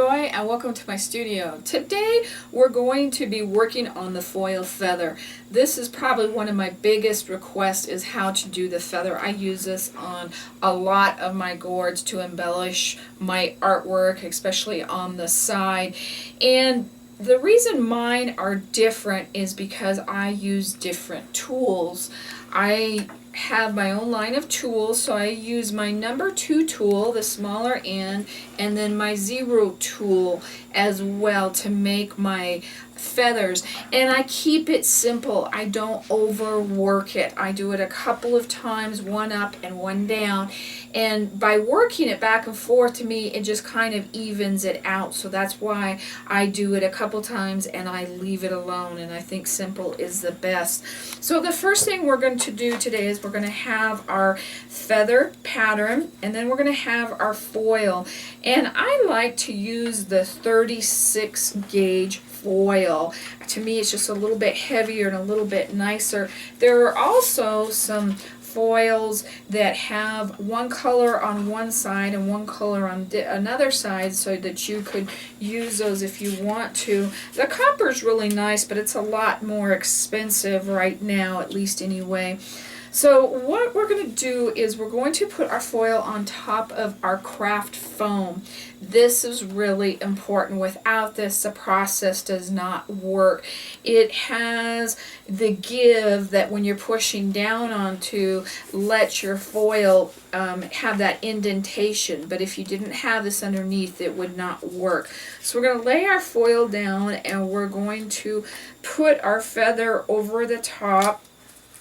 Joy and welcome to my studio. Today we're going to be working on the foil feather. This is probably one of my biggest requests, is how to do the feather. I use this on a lot of my gourds to embellish my artwork, especially on the side. And the reason mine are different is because I use different tools. I have my own line of tools, so I use my number 2 tool, the smaller end, and then my 0 tool as well to make my feathers. And I keep it simple. I don't overwork it. I do it a couple of times, one up and one down, and by working it back and forth, to me it just kind of evens it out. So that's why I do it a couple times and I leave it alone, and I think simple is the best. So the first thing we're going to do today is we're going to have our feather pattern, and then we're going to have our foil. And I like to use the 36 gauge foil. To me it's just a little bit heavier and a little bit nicer. There are also some foils that have one color on one side and one color on another side, so that you could use those if you want to. The copper is really nice, but it's a lot more expensive right now, at least anyway. So what we're going to do is we're going to put our foil on top of our craft foam. This is really important. Without this, the process does not work. It has the give that when you're pushing down onto, let your foil have that indentation. But if you didn't have this underneath, it would not work. So we're going to lay our foil down and we're going to put our feather over the top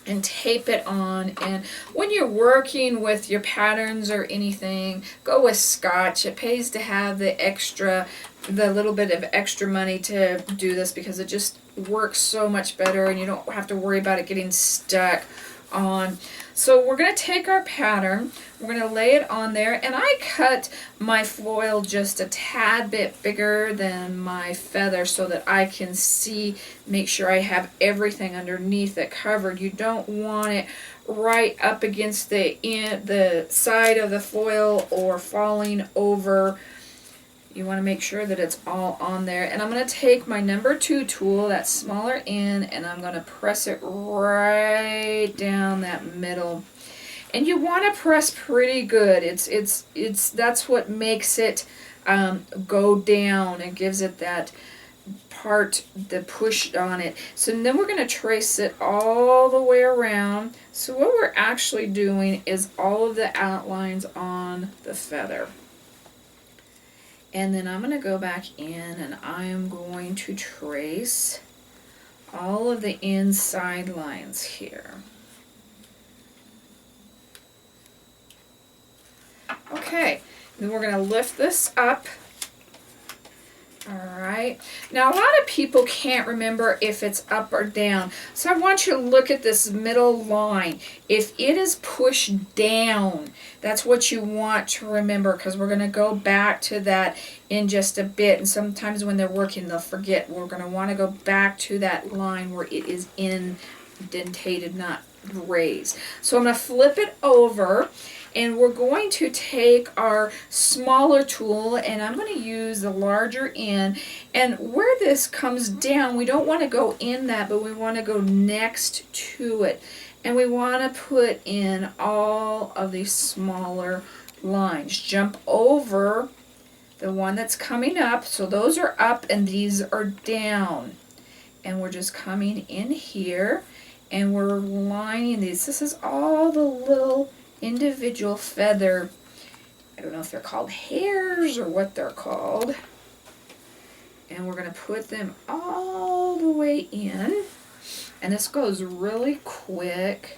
and tape it on. And when you're working with your patterns or anything, go with Scotch. It pays to have the little bit of extra money to do this, because it just works so much better and you don't have to worry about it getting stuck on. So we're going to take our pattern, we're going to lay it on there, and I cut my foil just a tad bit bigger than my feather so that I can see, make sure I have everything underneath it covered. You don't want it right up against the side of the foil or falling over. You want to make sure that it's all on there. And I'm going to take my number 2 tool, that smaller end, and I'm going to press it right down that middle. And you want to press pretty good. That's what makes it go down and gives it that part, the push on it. So then we're going to trace it all the way around. So what we're actually doing is all of the outlines on the feather. And then I'm going to go back in and I am going to trace all of the inside lines here. Okay, then we're going to lift this up. Alright, now a lot of people can't remember if it's up or down, so I want you to look at this middle line. If it is pushed down, that's what you want to remember, because we're going to go back to that in just a bit, and sometimes when they're working they'll forget. We're going to want to go back to that line where it is indentated, not raised. So I'm going to flip it over, and we're going to take our smaller tool, and I'm going to use the larger end. And where this comes down, we don't want to go in that, but we want to go next to it. And we want to put in all of these smaller lines. Jump over the one that's coming up. So those are up and these are down. And we're just coming in here and we're lining these. This is all the little individual feather, I don't know if they're called hairs or what they're called, and we're going to put them all the way in, and this goes really quick.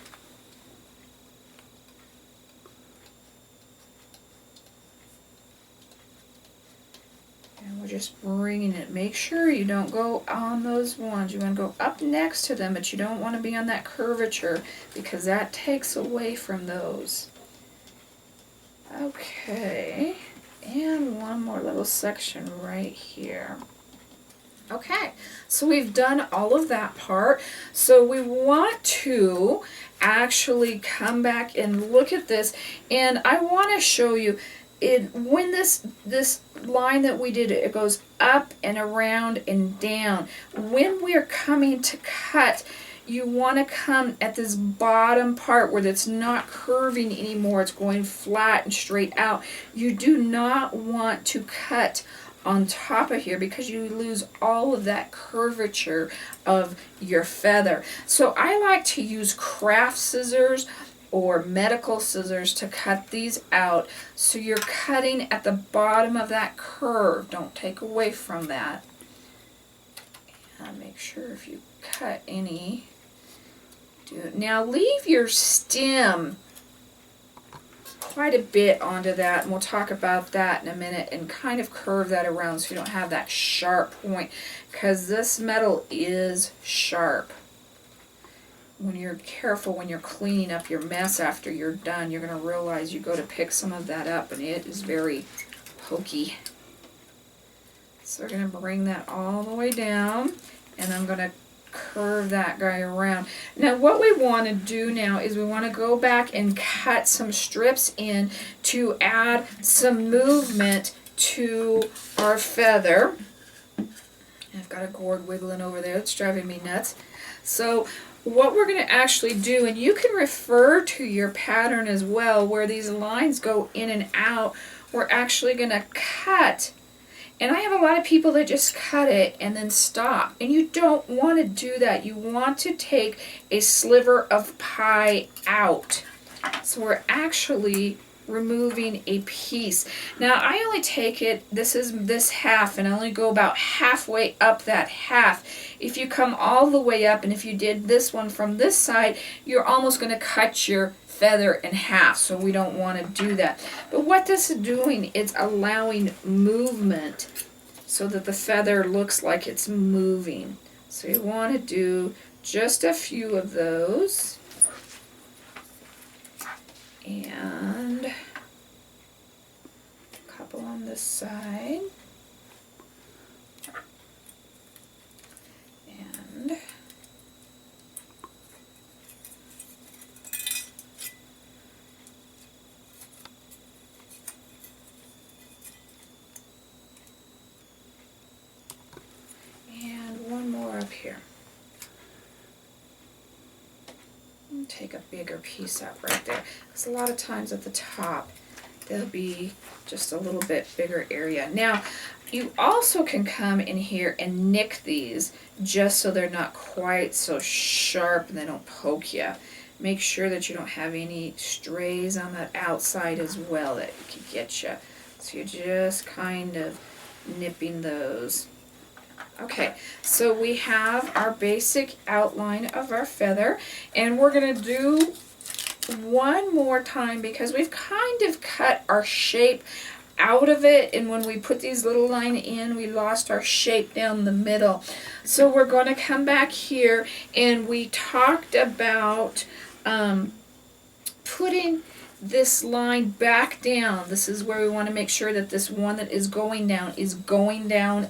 And we're just bringing it. Make sure you don't go on those ones. You want to go up next to them, but you don't want to be on that curvature because that takes away from those. Okay, and one more little section right here. Okay, so we've done all of that part. So we want to actually come back and look at this, and I want to show you when this line that we did, it goes up and around and down. When we're coming to cut, you want to come at this bottom part where it's not curving anymore. It's going flat and straight out. You do not want to cut on top of here because you lose all of that curvature of your feather. So I like to use craft scissors or medical scissors to cut these out. So you're cutting at the bottom of that curve. Don't take away from that. And make sure if you cut any, do it. Now leave your stem quite a bit onto that, and we'll talk about that in a minute, and kind of curve that around so you don't have that sharp point, because this metal is sharp. When you're careful, when you're cleaning up your mess after you're done, you're going to realize you go to pick some of that up and it is very pokey. So we're going to bring that all the way down, and I'm going to curve that guy around. Now what we want to do now is we want to go back and cut some strips in to add some movement to our feather. I've got a gourd wiggling over there. It's driving me nuts. So what we're going to actually do, and you can refer to your pattern as well, where these lines go in and out, we're actually going to cut. And I have a lot of people that just cut it and then stop. And you don't want to do that. You want to take a sliver of pie out. So we're actually removing a piece. Now I only take it, this is this half, and I only go about halfway up that half. If you come all the way up, and if you did this one from this side, you're almost going to cut your feather in half, so we don't want to do that. But what this is doing, it's allowing movement so that the feather looks like it's moving. So you want to do just a few of those, and a couple on this side, and one more up here. And take a bigger piece out right there, because a lot of times at the top there'll be just a little bit bigger area. Now you also can come in here and nick these just so they're not quite so sharp and they don't poke you. Make sure that you don't have any strays on that outside as well that could get you. So you're just kind of nipping those. Okay, so we have our basic outline of our feather, and we're going to do one more time because we've kind of cut our shape out of it, and when we put these little lines in, we lost our shape down the middle. So we're going to come back here, and we talked about putting this line back down. This is where we want to make sure that this one that is going down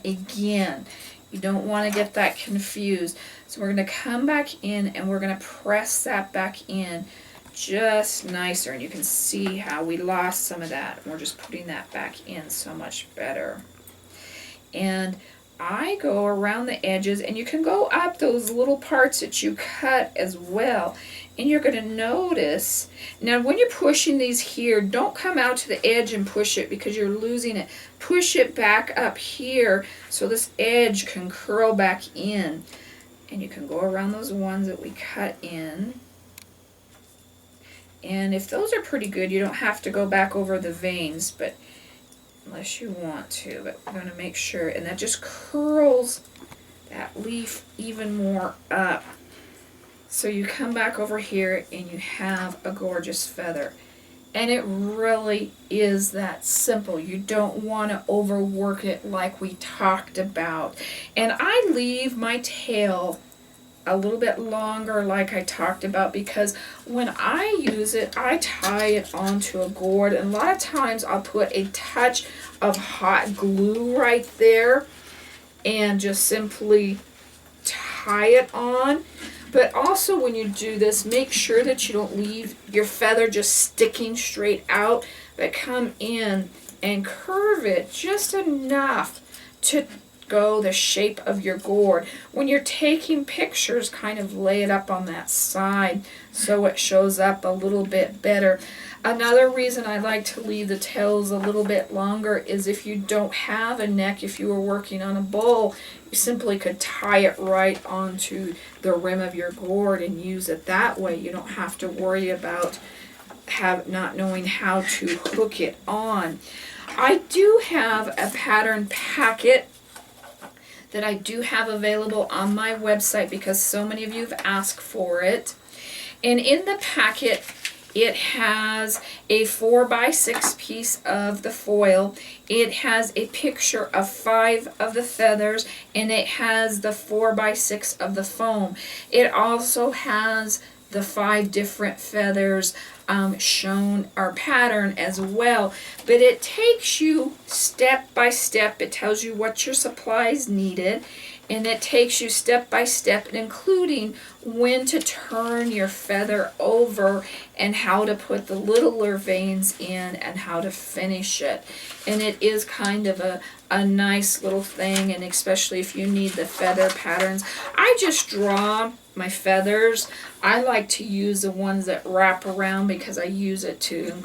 again. You don't want to get that confused. So we're going to come back in, and we're going to press that back in just nicer. And you can see how we lost some of that. We're just putting that back in so much better. And I go around the edges, and you can go up those little parts that you cut as well. And you're going to notice, now when you're pushing these here, don't come out to the edge and push it because you're losing it. Push it back up here so this edge can curl back in. And you can go around those ones that we cut in. And if those are pretty good, you don't have to go back over the veins, but unless you want to. But we're going to make sure, and that just curls that leaf even more up. So you come back over here and you have a gorgeous feather. And it really is that simple. You don't want to overwork it like we talked about. And I leave my tail a little bit longer like I talked about, because when I use it, I tie it onto a gourd, and a lot of times I'll put a touch of hot glue right there and just simply tie it on. But also when you do this, make sure that you don't leave your feather just sticking straight out, but come in and curve it just enough to go the shape of your gourd. When you're taking pictures, kind of lay it up on that side so it shows up a little bit better. Another reason I like to leave the tails a little bit longer is if you don't have a neck, if you were working on a bowl, you simply could tie it right onto the rim of your gourd and use it that way. You don't have to worry about not knowing how to hook it on. I do have a pattern packet that I do have available on my website because so many of you have asked for it. And in the packet, it has a 4x6 piece of the foil. It has a picture of 5 of the feathers, and it has the 4x6 of the foam. It also has the 5 different feathers shown, our pattern as well. But it takes you step by step. It tells you what your supplies needed, and it takes you step by step, including when to turn your feather over and how to put the littler veins in and how to finish it. And it is kind of a nice little thing, and especially if you need the feather patterns. I just draw my feathers. I like to use the ones that wrap around because I use it to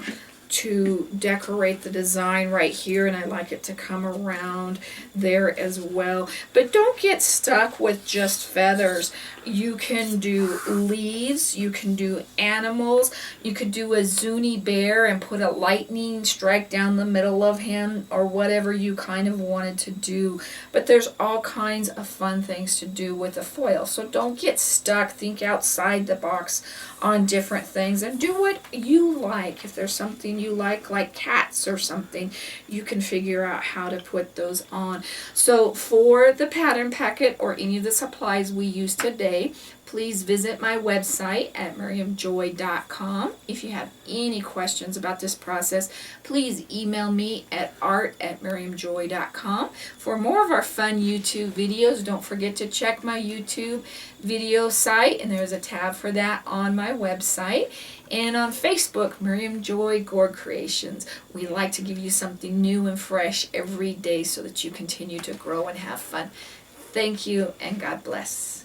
decorate the design right here, and I like it to come around there as well. But don't get stuck with just feathers. You can do leaves, you can do animals, you could do a Zuni bear and put a lightning strike down the middle of him, or whatever you kind of wanted to do. But there's all kinds of fun things to do with the foil. So don't get stuck. Think outside the box on different things and do what you like. If there's something you like cats or something, you can figure out how to put those on. So for the pattern packet or any of the supplies we use today, please visit my website at miriamjoy.com. If you have any questions about this process, please email me at art@miriamjoy.com. For more of our fun YouTube videos, don't forget to check my YouTube video site, and there's a tab for that on my website. And on Facebook, Miriam Joy Gourd Creations. We like to give you something new and fresh every day so that you continue to grow and have fun. Thank you, and God bless.